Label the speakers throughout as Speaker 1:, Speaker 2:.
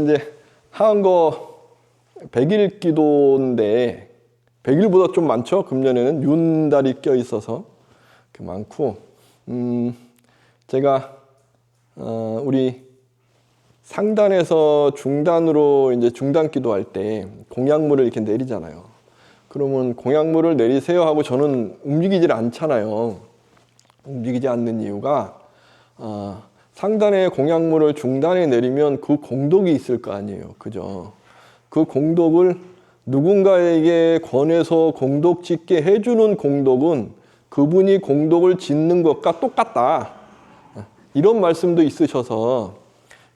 Speaker 1: 이제 하은 거 100일 기도인데 100일보다 좀 많죠. 금년에는 윤달이 껴 있어서 많고, 제가 우리 상단에서 중단으로 이제 중단 기도할 때 공약물을 이렇게 내리잖아요. 그러면 공약물을 내리세요 하고 저는 움직이질 않잖아요. 움직이지 않는 이유가 상단에 공약물을 중단에 내리면 그 공덕이 있을 거 아니에요. 그죠? 그 공덕을 누군가에게 권해서 공덕 짓게 해주는 공덕은 그분이 공덕을 짓는 것과 똑같다. 이런 말씀도 있으셔서,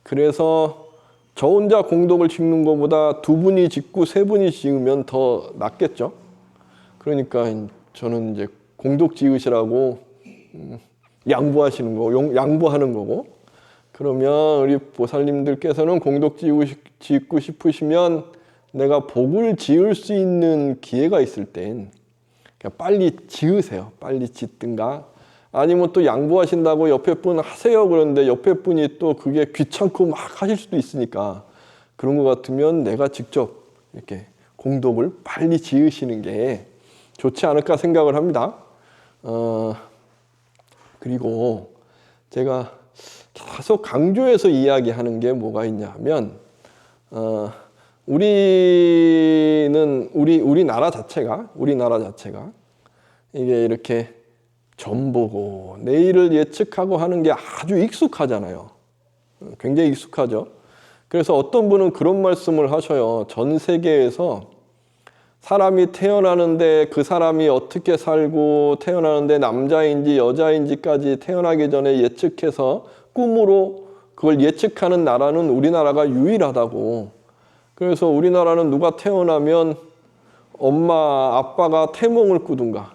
Speaker 1: 그래서 저 혼자 공덕을 짓는 것보다 두 분이 짓고 세 분이 지으면 더 낫겠죠. 그러니까 저는 이제 공덕 지으시라고 양보하시는 거고, 양보하는 거고, 그러면 우리 보살님들께서는 공덕 짓고 싶으시면 내가 복을 지을 수 있는 기회가 있을 땐 그냥 빨리 지으세요. 빨리 짓든가, 아니면 또 양보하신다고 옆에 분 하세요 그러는데 옆에 분이 또 그게 귀찮고 막 하실 수도 있으니까, 그런 것 같으면 내가 직접 이렇게 공덕을 빨리 지으시는 게 좋지 않을까 생각을 합니다. 그리고 제가 계속 강조해서 이야기하는 게 뭐가 있냐 하면, 우리나라 자체가 이게 이렇게 점 보고 내일을 예측하고 하는 게 아주 익숙하잖아요. 굉장히 익숙하죠. 그래서 어떤 분은 그런 말씀을 하셔요. 전 세계에서 사람이 태어나는데 그 사람이 어떻게 살고 태어나는데 남자인지 여자인지까지 태어나기 전에 예측해서 꿈으로 그걸 예측하는 나라는 우리나라가 유일하다고. 그래서 우리나라는 누가 태어나면 엄마 아빠가 태몽을 꾸든가,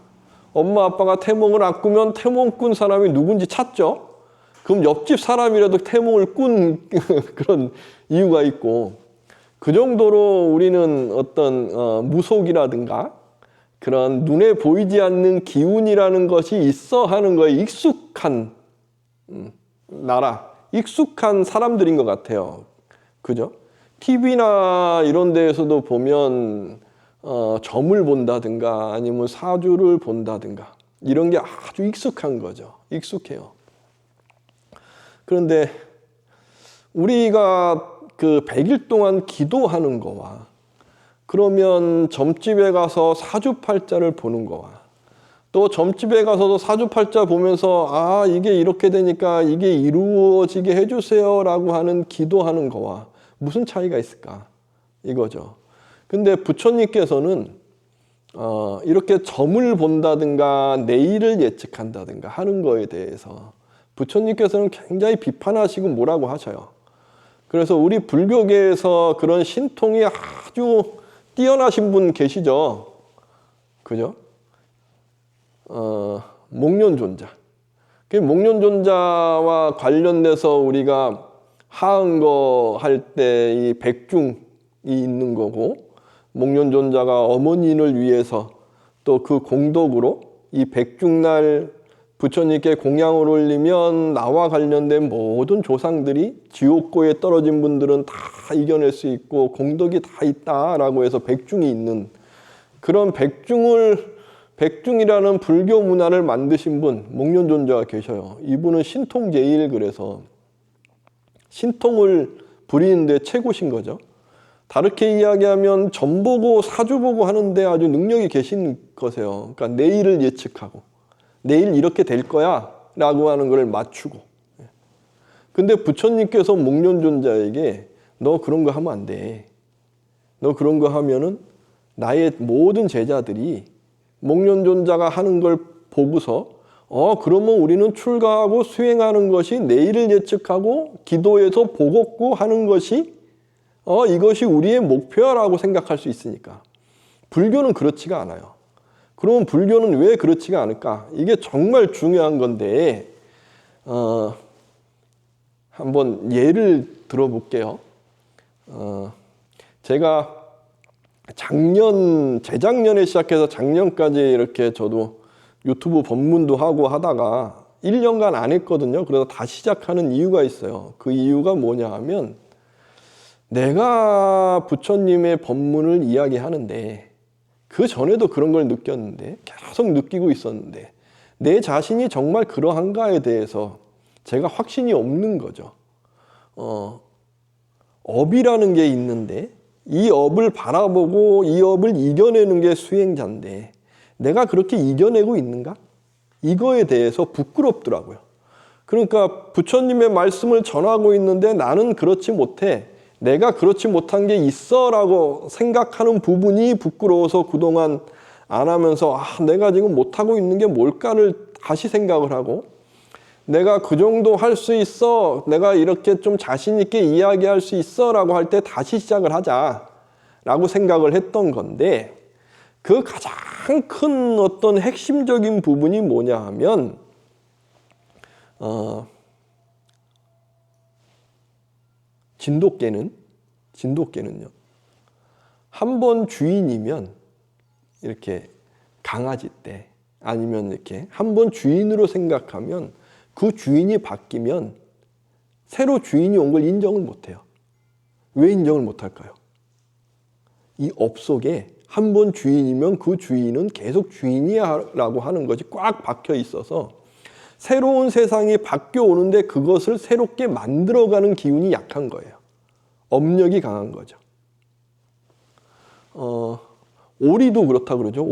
Speaker 1: 엄마 아빠가 태몽을 안 꾸면 태몽 꾼 사람이 누군지 찾죠. 그럼 옆집 사람이라도 태몽을 꾼 그런 이유가 있고, 그 정도로 우리는 어떤 무속이라든가 그런 눈에 보이지 않는 기운이라는 것이 있어 하는 거에 익숙한 나라, 익숙한 사람들인 것 같아요. 그죠? TV나 이런 데에서도 보면 점을 본다든가 아니면 사주를 본다든가 이런 게 아주 익숙한 거죠. 익숙해요. 그런데 우리가 그 100일 동안 기도하는 거와, 그러면 점집에 가서 사주팔자를 보는 거와, 또 점집에 가서도 사주팔자 보면서 이게 이렇게 되니까 이게 이루어지게 해주세요 라고 하는 기도하는 거와 무슨 차이가 있을까 이거죠. 근데 부처님께서는 이렇게 점을 본다든가 내일을 예측한다든가 하는 거에 대해서 부처님께서는 굉장히 비판하시고 뭐라고 하셔요. 그래서 우리 불교계에서 그런 신통이 아주 뛰어나신 분 계시죠. 그죠? 목련존자. 그 목련존자와 관련돼서 우리가 하은거 할 때 이 백중이 있는 거고, 목련존자가 어머니를 위해서 또 그 공덕으로 이 백중날 부처님께 공양을 올리면 나와 관련된 모든 조상들이 지옥고에 떨어진 분들은 다 이겨낼 수 있고 공덕이 다 있다라고 해서 백중이 있는 그런 백중이라는 불교 문화를 만드신 분, 목련존자가 계셔요. 이분은 신통제일, 그래서 신통을 부리는데 최고신 거죠. 다르게 이야기하면 점 보고 사주 보고 하는데 아주 능력이 계신 거세요. 그러니까 내일을 예측하고 내일 이렇게 될 거야 라고 하는 걸 맞추고. 근데 부처님께서 목련존자에게 너 그런 거 하면 안 돼. 너 그런 거 하면은 나의 모든 제자들이 목련존자가 하는 걸 보고서 그러면 우리는 출가하고 수행하는 것이 내일을 예측하고 기도해서 보고 하는 것이 이것이 우리의 목표라고 생각할 수 있으니까. 불교는 그렇지가 않아요. 그러면 불교는 왜 그렇지가 않을까? 이게 정말 중요한 건데 한번 예를 들어볼게요. 제가 재작년에 시작해서 작년까지 이렇게 저도 유튜브 법문도 하고 하다가 1년간 안 했거든요. 그래서 다시 시작하는 이유가 있어요. 그 이유가 뭐냐 하면 내가 부처님의 법문을 이야기하는데 그 전에도 그런 걸 느꼈는데 계속 느끼고 있었는데 내 자신이 정말 그러한가에 대해서 제가 확신이 없는 거죠. 업이라는 게 있는데 이 업을 바라보고 이 업을 이겨내는 게 수행자인데 내가 그렇게 이겨내고 있는가? 이거에 대해서 부끄럽더라고요. 그러니까 부처님의 말씀을 전하고 있는데 나는 그렇지 못해. 내가 그렇지 못한 게 있어 라고 생각하는 부분이 부끄러워서 그동안 안 하면서 내가 지금 못하고 있는 게 뭘까를 다시 생각을 하고 내가 그 정도 할 수 있어. 내가 이렇게 좀 자신 있게 이야기할 수 있어 라고 할 때 다시 시작을 하자 라고 생각을 했던 건데 그 가장 큰 어떤 핵심적인 부분이 뭐냐 하면 진돗개는요. 한 번 주인이면 이렇게 강아지 때 아니면 이렇게 한 번 주인으로 생각하면 그 주인이 바뀌면 새로 주인이 온 걸 인정을 못해요. 왜 인정을 못할까요? 이 업 속에 한 번 주인이면 그 주인은 계속 주인이야 라고 하는 것이 꽉 박혀 있어서 새로운 세상이 바뀌어 오는데 그것을 새롭게 만들어가는 기운이 약한 거예요. 업력이 강한 거죠. 오리도 그렇다 그러죠.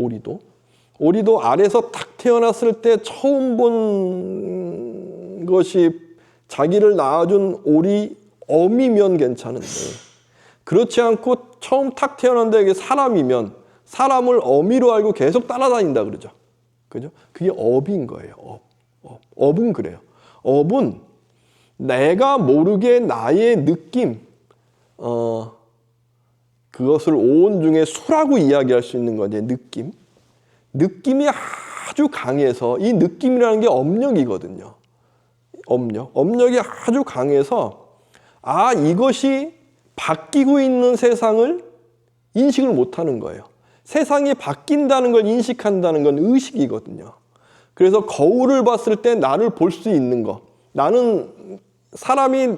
Speaker 1: 오리도 알에서 탁 태어났을 때 처음 본 것이 자기를 낳아준 오리 어미면 괜찮은데 그렇지 않고 처음 탁 태어난데 이게 사람이면 사람을 어미로 알고 계속 따라다닌다 그러죠. 그죠? 그게 업인 거예요. 업은 그래요. 업은 내가 모르게 나의 느낌, 그것을 오온 중에 수라고 이야기할 수 있는 거죠. 느낌이 아주 강해서 이 느낌이라는 게 업력이거든요. 업력이 아주 강해서 이것이 바뀌고 있는 세상을 인식을 못하는 거예요. 세상이 바뀐다는 걸 인식한다는 건 의식이거든요. 그래서 거울을 봤을 때 나를 볼 수 있는 거. 나는 사람이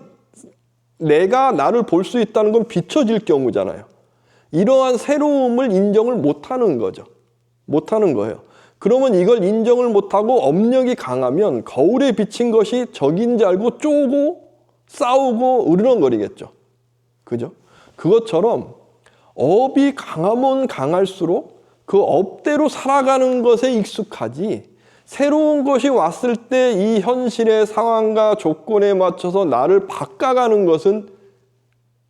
Speaker 1: 내가 나를 볼 수 있다는 건 비춰질 경우잖아요. 이러한 새로움을 인정을 못하는 거죠. 못하는 거예요. 그러면 이걸 인정을 못하고 업력이 강하면 거울에 비친 것이 적인 줄 알고 쪼고 싸우고 으르렁거리겠죠. 그죠? 그것처럼 업이 강하면 강할수록 그 업대로 살아가는 것에 익숙하지 새로운 것이 왔을 때 이 현실의 상황과 조건에 맞춰서 나를 바꿔가는 것은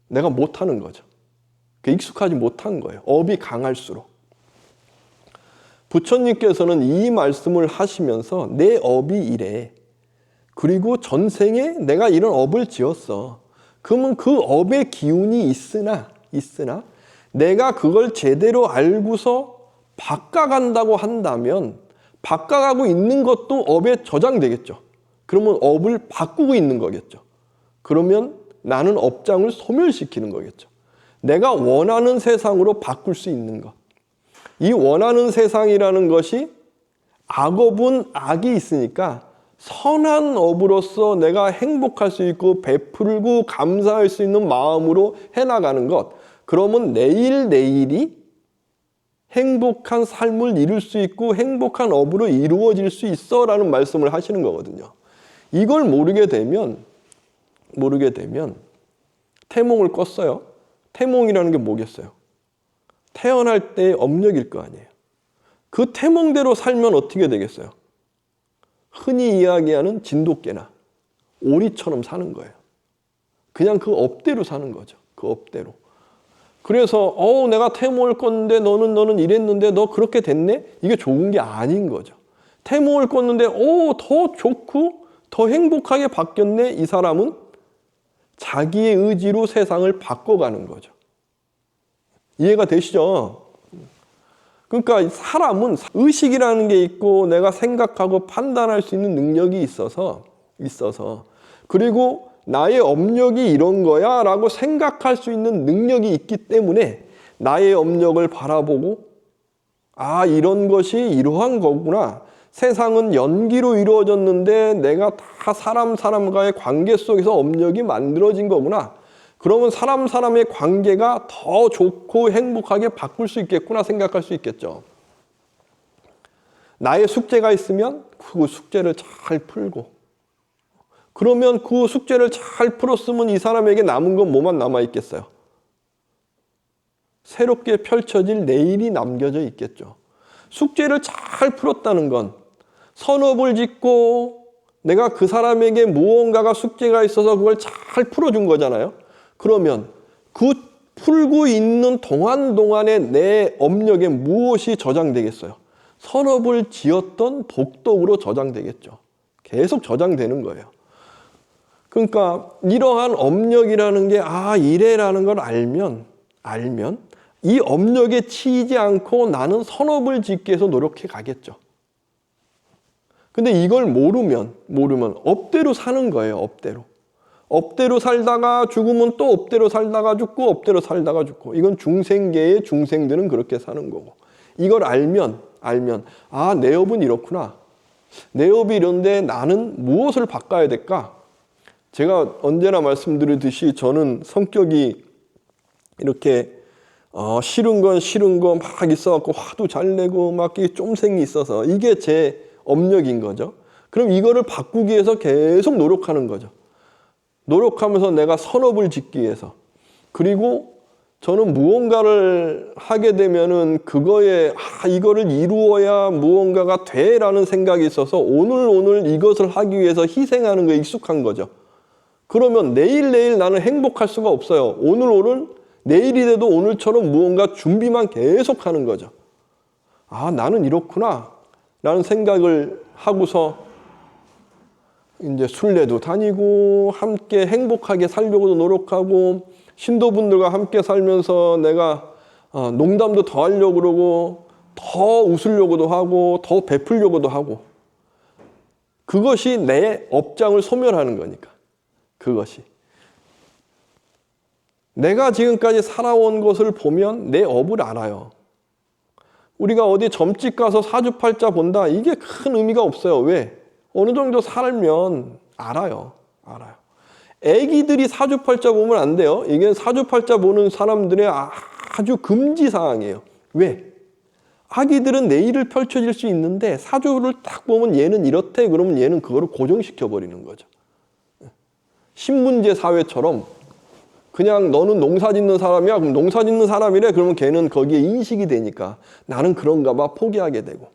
Speaker 1: 내가 못하는 거죠. 익숙하지 못한 거예요. 업이 강할수록. 부처님께서는 이 말씀을 하시면서 내 업이 이래. 그리고 전생에 내가 이런 업을 지었어. 그러면 그 업의 기운이 있으나 내가 그걸 제대로 알고서 바꿔간다고 한다면 바꿔가고 있는 것도 업에 저장되겠죠. 그러면 업을 바꾸고 있는 거겠죠. 그러면 나는 업장을 소멸시키는 거겠죠. 내가 원하는 세상으로 바꿀 수 있는 것. 이 원하는 세상이라는 것이 악업은 악이 있으니까 선한 업으로서 내가 행복할 수 있고 베풀고 감사할 수 있는 마음으로 해나가는 것. 그러면 내일이 행복한 삶을 이룰 수 있고 행복한 업으로 이루어질 수 있어 라는 말씀을 하시는 거거든요. 이걸 모르게 되면 태몽을 껐어요. 태몽이라는 게 뭐겠어요? 태어날 때의 업력일 거 아니에요. 그 태몽대로 살면 어떻게 되겠어요? 흔히 이야기하는 진돗개나 오리처럼 사는 거예요. 그냥 그 업대로 사는 거죠. 그 업대로. 그래서 내가 태몽을 꿨는데 너는 이랬는데 너 그렇게 됐네? 이게 좋은 게 아닌 거죠. 태몽을 꿨는데 더 좋고 더 행복하게 바뀌었네? 이 사람은 자기의 의지로 세상을 바꿔가는 거죠. 이해가 되시죠? 그러니까 사람은 의식이라는 게 있고 내가 생각하고 판단할 수 있는 능력이 있어서 그리고 나의 업력이 이런 거야 라고 생각할 수 있는 능력이 있기 때문에 나의 업력을 바라보고 이런 것이 이러한 거구나. 세상은 연기로 이루어졌는데 내가 다 사람과의 관계 속에서 업력이 만들어진 거구나. 그러면 사람의 관계가 더 좋고 행복하게 바꿀 수 있겠구나 생각할 수 있겠죠. 나의 숙제가 있으면 그 숙제를 잘 풀고, 그러면 그 숙제를 잘 풀었으면 이 사람에게 남은 건 뭐만 남아있겠어요? 새롭게 펼쳐질 내일이 남겨져 있겠죠. 숙제를 잘 풀었다는 건 선업을 짓고 내가 그 사람에게 무언가가 숙제가 있어서 그걸 잘 풀어준 거잖아요. 그러면 그 풀고 있는 동안에 내 업력에 무엇이 저장되겠어요? 선업을 지었던 복덕으로 저장되겠죠. 계속 저장되는 거예요. 그러니까 이러한 업력이라는 게 이래라는 걸 알면 이 업력에 치이지 않고 나는 선업을 짓기 위해서 노력해 가겠죠. 근데 이걸 모르면 업대로 사는 거예요. 업대로 살다가 죽으면 또 업대로 살다가 죽고 업대로 살다가 죽고, 이건 중생계의 중생들은 그렇게 사는 거고, 이걸 알면 내 업은 이렇구나, 내 업이 이런데 나는 무엇을 바꿔야 될까? 제가 언제나 말씀드리듯이 저는 성격이 이렇게 싫은 거 막 있어갖고 화도 잘 내고 막 쫌생이 있어서 이게 제 업력인 거죠. 그럼 이거를 바꾸기 위해서 계속 노력하는 거죠. 노력하면서 내가 선업을 짓기 위해서. 그리고 저는 무언가를 하게 되면은 그거에 이거를 이루어야 무언가가 돼라는 생각이 있어서 오늘 이것을 하기 위해서 희생하는 거에 익숙한 거죠. 그러면 내일 나는 행복할 수가 없어요. 오늘은 내일이 돼도 오늘처럼 무언가 준비만 계속 하는 거죠. 나는 이렇구나 라는 생각을 하고서 이제 순례도 다니고 함께 행복하게 살려고도 노력하고, 신도분들과 함께 살면서 내가 농담도 더 하려고 그러고 더 웃으려고도 하고 더 베풀려고도 하고, 그것이 내 업장을 소멸하는 거니까. 그것이 내가 지금까지 살아온 것을 보면 내 업을 알아요. 우리가 어디 점집 가서 사주팔자 본다, 이게 큰 의미가 없어요. 왜? 어느 정도 살면 알아요. 애기들이 사주팔자 보면 안 돼요. 이게 사주팔자 보는 사람들의 아주 금지사항이에요. 왜? 아기들은 내일을 펼쳐질 수 있는데 사주를 딱 보면 얘는 이렇대, 그러면 얘는 그거를 고정시켜 버리는 거죠. 신문제 사회처럼 그냥 너는 농사 짓는 사람이야, 그럼 농사 짓는 사람이래, 그러면 걔는 거기에 인식이 되니까 나는 그런가 봐 포기하게 되고,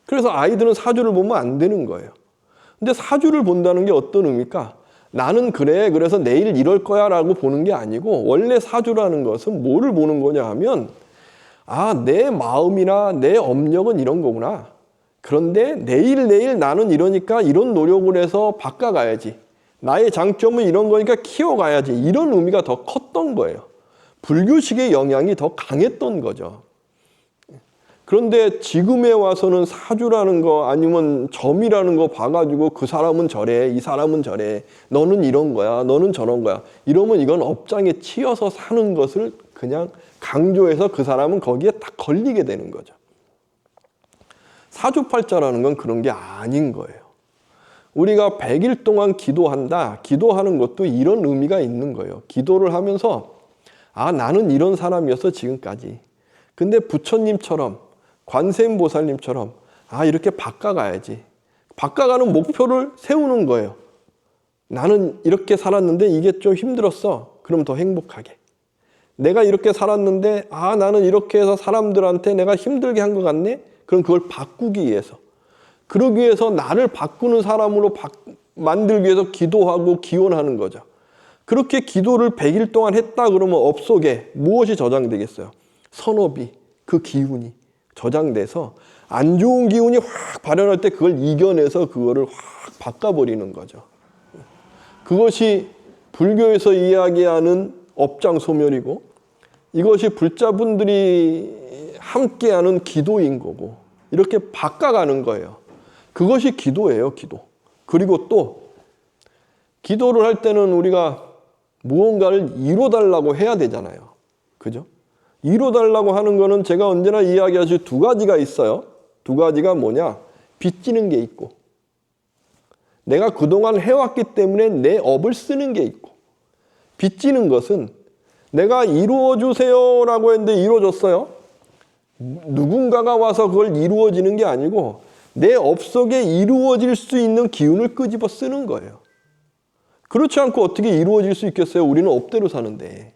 Speaker 1: 그래서 아이들은 사주를 보면 안 되는 거예요. 근데 사주를 본다는 게 어떤 의미일까? 나는 그래, 그래서 내일 이럴 거야 라고 보는 게 아니고, 원래 사주라는 것은 뭐를 보는 거냐 하면 내 마음이나 내 업력은 이런 거구나. 그런데 내일 나는 이러니까 이런 노력을 해서 바꿔가야지. 나의 장점은 이런 거니까 키워가야지. 이런 의미가 더 컸던 거예요. 불교식의 영향이 더 강했던 거죠. 그런데 지금에 와서는 사주라는 거 아니면 점이라는 거 봐가지고 그 사람은 저래, 이 사람은 저래, 너는 이런 거야, 너는 저런 거야, 이러면 이건 업장에 치여서 사는 것을 그냥 강조해서 그 사람은 거기에 딱 걸리게 되는 거죠. 사주팔자라는 건 그런 게 아닌 거예요. 우리가 100일 동안 기도하는 것도 이런 의미가 있는 거예요. 기도를 하면서 나는 이런 사람이었어 지금까지. 근데 부처님처럼 관세음보살님처럼 이렇게 바꿔가야지. 바꿔가는 목표를 세우는 거예요. 나는 이렇게 살았는데 이게 좀 힘들었어. 그럼 더 행복하게. 내가 이렇게 살았는데 나는 이렇게 해서 사람들한테 내가 힘들게 한 것 같네. 그럼 그걸 바꾸기 위해서, 그러기 위해서 나를 바꾸는 사람으로 만들기 위해서 기도하고 기원하는 거죠. 그렇게 기도를 100일 동안 했다 그러면 업 속에 무엇이 저장되겠어요? 선업이, 그 기운이 저장돼서 안 좋은 기운이 확 발현할 때 그걸 이겨내서 그거를 확 바꿔버리는 거죠. 그것이 불교에서 이야기하는 업장 소멸이고, 이것이 불자분들이 함께하는 기도인 거고, 이렇게 바꿔가는 거예요. 그것이 기도예요, 기도. 그리고 또 기도를 할 때는 우리가 무언가를 이뤄달라고 해야 되잖아요. 그죠? 이뤄달라고 하는 거는 제가 언제나 이야기하듯이 두 가지가 있어요. 두 가지가 뭐냐? 빚지는 게 있고, 내가 그동안 해왔기 때문에 내 업을 쓰는 게 있고, 빚지는 것은 내가 이루어 주세요라고 했는데 이루어졌어요? 누군가가 와서 그걸 이루어지는 게 아니고 내 업속에 이루어질 수 있는 기운을 끄집어 쓰는 거예요. 그렇지 않고 어떻게 이루어질 수 있겠어요? 우리는 업대로 사는데.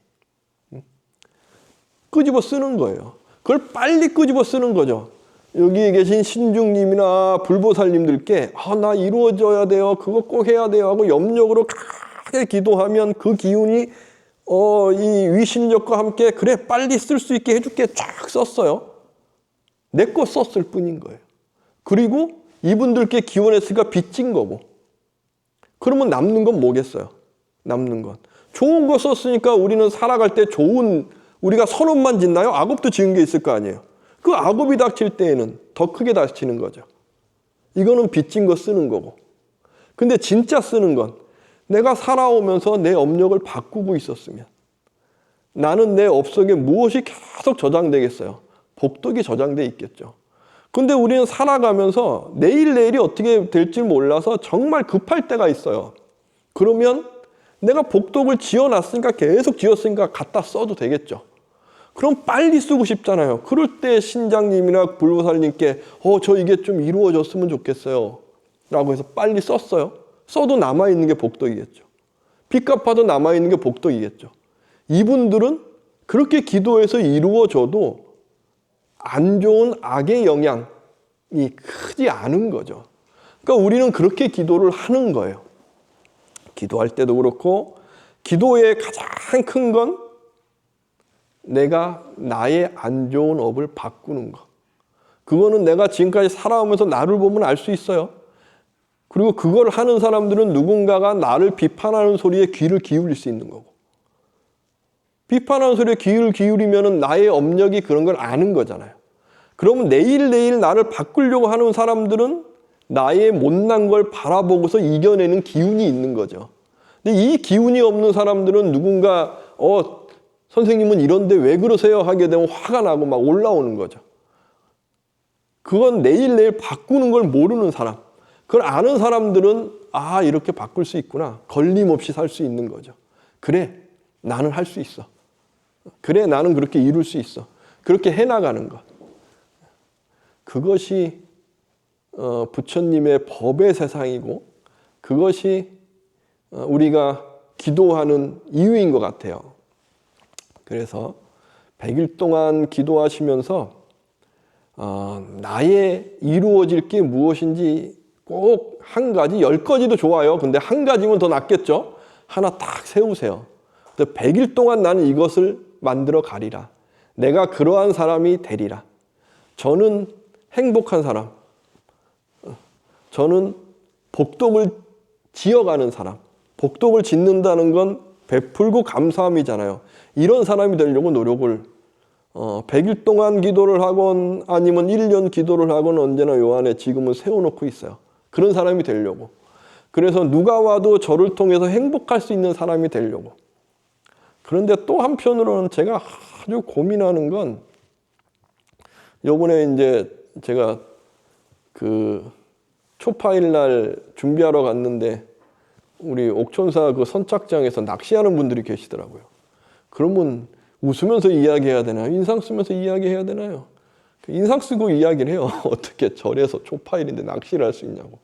Speaker 1: 끄집어 쓰는 거예요. 그걸 빨리 끄집어 쓰는 거죠. 여기 계신 신중님이나 불보살님들께 나 이루어져야 돼요. 그거 꼭 해야 돼요 하고 염력으로 강하게 기도하면 그 기운이 이 위신력과 함께 그래 빨리 쓸 수 있게 해줄게 쫙 썼어요. 내 거 썼을 뿐인 거예요. 그리고 이분들께 기원했으니까 빚진 거고. 그러면 남는 건 뭐겠어요? 남는 건. 좋은 거 썼으니까 우리는 살아갈 때 우리가 선업만 짓나요? 악업도 지은 게 있을 거 아니에요. 그 악업이 닥칠 때에는 더 크게 닥치는 거죠. 이거는 빚진 거 쓰는 거고. 근데 진짜 쓰는 건 내가 살아오면서 내 업력을 바꾸고 있었으면 나는 내 업 속에 무엇이 계속 저장되겠어요? 복덕이 저장돼 있겠죠. 근데 우리는 살아가면서 내일이 어떻게 될지 몰라서 정말 급할 때가 있어요. 그러면 내가 복덕을 지어놨으니까 계속 지었으니까 갖다 써도 되겠죠. 그럼 빨리 쓰고 싶잖아요. 그럴 때 신장님이나 불보살님께 저 이게 좀 이루어졌으면 좋겠어요 라고 해서 빨리 썼어요. 써도 남아있는 게 복덕이겠죠. 빚 갚아도 남아있는 게 복덕이겠죠. 이분들은 그렇게 기도해서 이루어져도 안 좋은 악의 영향이 크지 않은 거죠. 그러니까 우리는 그렇게 기도를 하는 거예요. 기도할 때도 그렇고 기도의 가장 큰 건 내가 나의 안 좋은 업을 바꾸는 거. 그거는 내가 지금까지 살아오면서 나를 보면 알 수 있어요. 그리고 그걸 하는 사람들은 누군가가 나를 비판하는 소리에 귀를 기울일 수 있는 거고. 비판하는 소리에 귀를 기울이면 나의 업력이 그런 걸 아는 거잖아요. 그러면 내일 나를 바꾸려고 하는 사람들은 나의 못난 걸 바라보고서 이겨내는 기운이 있는 거죠. 근데 이 기운이 없는 사람들은 누군가 선생님은 이런데 왜 그러세요? 하게 되면 화가 나고 막 올라오는 거죠. 그건 내일 바꾸는 걸 모르는 사람. 그걸 아는 사람들은 이렇게 바꿀 수 있구나. 걸림없이 살 수 있는 거죠. 그래, 나는 할 수 있어. 그래, 나는 그렇게 이룰 수 있어. 그렇게 해나가는 것. 그것이 부처님의 법의 세상이고 그것이 우리가 기도하는 이유인 것 같아요. 그래서 100일 동안 기도하시면서 나의 이루어질 게 무엇인지 꼭 한 가지, 10가지도 좋아요. 근데 한 가지면 더 낫겠죠? 하나 딱 세우세요. 100일 동안 나는 이것을 만들어 가리라. 내가 그러한 사람이 되리라. 저는 행복한 사람. 저는 복덕을 지어가는 사람. 복덕을 짓는다는 건 베풀고 감사함이잖아요. 이런 사람이 되려고 노력을 100일 동안 기도를 하건 아니면 1년 기도를 하건 언제나 요 안에 지금은 세워놓고 있어요. 그런 사람이 되려고. 그래서 누가 와도 저를 통해서 행복할 수 있는 사람이 되려고. 그런데 또 한편으로는 제가 아주 고민하는 건 요번에 이제 제가 그 초파일 날 준비하러 갔는데 우리 옥천사 그 선착장에서 낚시하는 분들이 계시더라고요. 그러면 웃으면서 이야기해야 되나요? 인상 쓰면서 이야기해야 되나요? 인상 쓰고 이야기를 해요. 어떻게 절에서 초파일인데 낚시를 할 수 있냐고.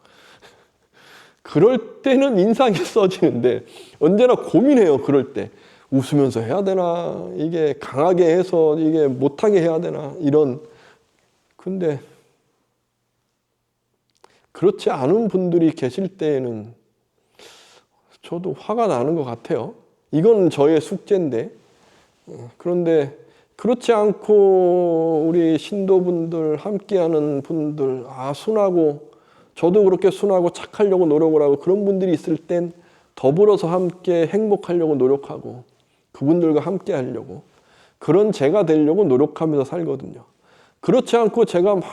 Speaker 1: 그럴 때는 인상이 써지는데 언제나 고민해요. 그럴 때. 웃으면서 해야 되나? 이게 강하게 해서 이게 못하게 해야 되나? 근데 그렇지 않은 분들이 계실 때에는 저도 화가 나는 것 같아요. 이건 저의 숙제인데. 그런데 그렇지 않고 우리 신도분들 함께하는 분들 순하고 저도 그렇게 순하고 착하려고 노력을 하고 그런 분들이 있을 땐 더불어서 함께 행복하려고 노력하고 그분들과 함께 하려고 그런 제가 되려고 노력하면서 살거든요. 그렇지 않고 제가 막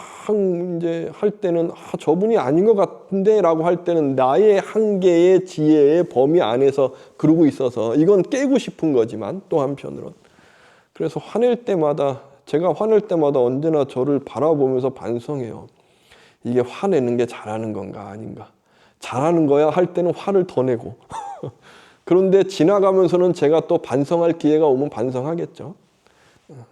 Speaker 1: 이제 할 때는 저분이 아닌 것 같은데 라고 할 때는 나의 한계의 지혜의 범위 안에서 그러고 있어서 이건 깨고 싶은 거지만 또 한편으로는 그래서 제가 화낼 때마다 언제나 저를 바라보면서 반성해요. 이게 화내는 게 잘하는 건가 아닌가. 잘하는 거야 할 때는 화를 더 내고 그런데 지나가면서는 제가 또 반성할 기회가 오면 반성하겠죠.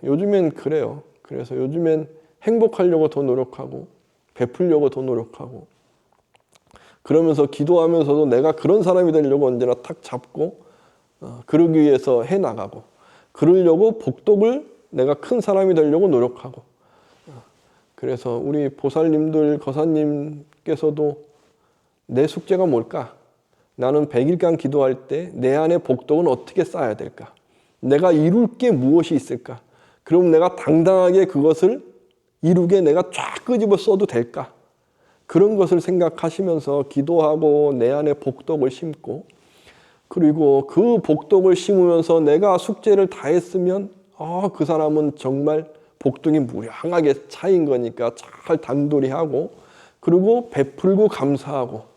Speaker 1: 요즘엔 그래요. 그래서 요즘엔 행복하려고 더 노력하고 베풀려고 더 노력하고 그러면서 기도하면서도 내가 그런 사람이 되려고 언제나 탁 잡고 그러기 위해서 해나가고 그러려고 복덕을 내가 큰 사람이 되려고 노력하고 그래서 우리 보살님들 거사님께서도 내 숙제가 뭘까? 나는 100일간 기도할 때 내 안에 복덕은 어떻게 쌓아야 될까? 내가 이룰 게 무엇이 있을까? 그럼 내가 당당하게 그것을 이루게 내가 쫙 끄집어 써도 될까? 그런 것을 생각하시면서 기도하고 내 안에 복덕을 심고 그리고 그 복덕을 심으면서 내가 숙제를 다 했으면 그 사람은 정말 복덕이 무량하게 차인 거니까 잘 단돌이 하고 그리고 베풀고 감사하고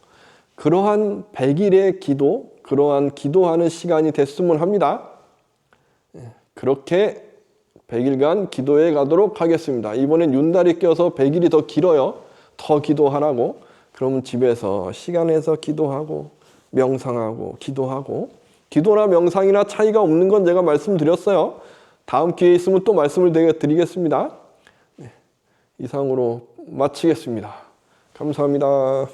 Speaker 1: 그러한 100일의 기도, 그러한 기도하는 시간이 됐으면 합니다. 그렇게 100일간 기도해 가도록 하겠습니다. 이번엔 윤달이 껴서 100일이 더 길어요. 더 기도하라고. 그러면 집에서 시간 내서 기도하고 명상하고 기도하고 기도나 명상이나 차이가 없는 건 제가 말씀드렸어요. 다음 기회 있으면 또 말씀을 드리겠습니다. 이상으로 마치겠습니다. 감사합니다.